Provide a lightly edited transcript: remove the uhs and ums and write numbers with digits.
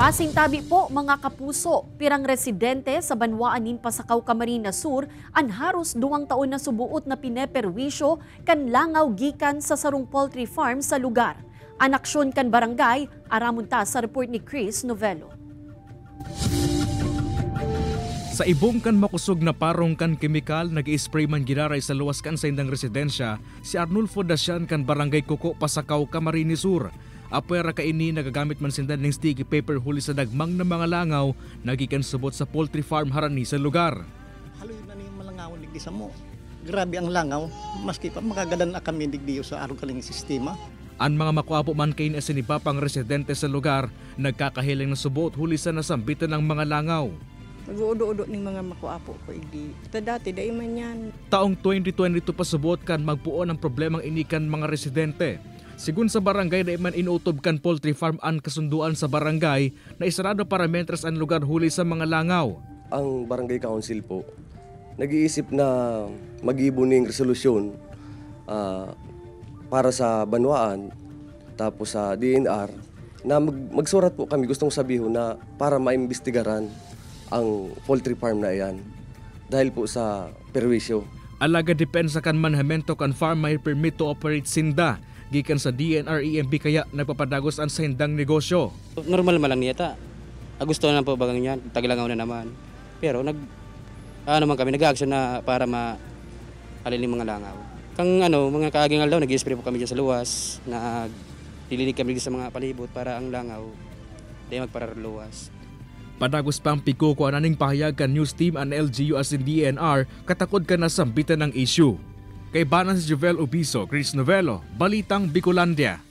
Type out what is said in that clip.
Pasintabi po mga kapuso, pirang residente sa Banwaanin Pasakaw, Camarines Sur, ang haros 2 taon na subuot na pineperwisyo kan langaw gikan sa sarong poultry farm sa lugar. Anaksyon kan barangay, aramunta sa report ni Chris Novello. Sa ibong kan makusog na parong kan kemikal, nag-i-spray man giraray sa luwas kan sa indang residensya, si Arnulfo Dasyan kan barangay Kuko, Pasakaw, Camarines Sur. Apwera kaini nagagamit man sindan ng sticky paper huli sa dagmang na mga langaw nagikan subot sa poultry farm harani sa lugar. Haloy na ni malangaw digdi sa mo. Grabe ang langaw, maski pa makagadan na kami digdi sa araw kaling sistema. Ang mga makuapo man kain asinipapang residente sa lugar, nagkakahiling na subot huli sa nasambitan ng mga langaw. Nag-uudo-udo ng mga makuapo ko igdi. Ito dati, dahil man yan. Taong 2022 pasubot kan magpuon ang problemang inikan mga residente. Sigun sa barangay na iman inutob kan poultry farm ang kasunduan sa barangay na isarado para mentras ang lugar huli sa mga langaw. Ang barangay council po, nag-iisip na mag-iibuning resolusyon para sa Banwaan, tapos sa DNR, na magsurat po kami, gustong sabihin na para maimbestigaran ang poultry farm na iyan dahil po sa perwisyo. Alaga depensa kan manhamento kan farm may permit to operate sinda. Gikan sa DNR EMB kaya nagpapadagos ang sa hindang negosyo. Normal malang niyata. Gusto na po bagang yan, taglangaw na naman. Pero kami nag-action na para ma-alin yung mga langaw. Mga kaagingal daw, nag-i-spray po kami dyan sa luwas, dililig kami sa mga palibot para ang langaw di magpararluwas. Padagos pang pikuko ananing pahayag kan news team ang LGU as in DNR katakod ka na sambitan ng issue. Kay Banan si Jovel Ubiso, Chris Novello, Balitang Bicolandia.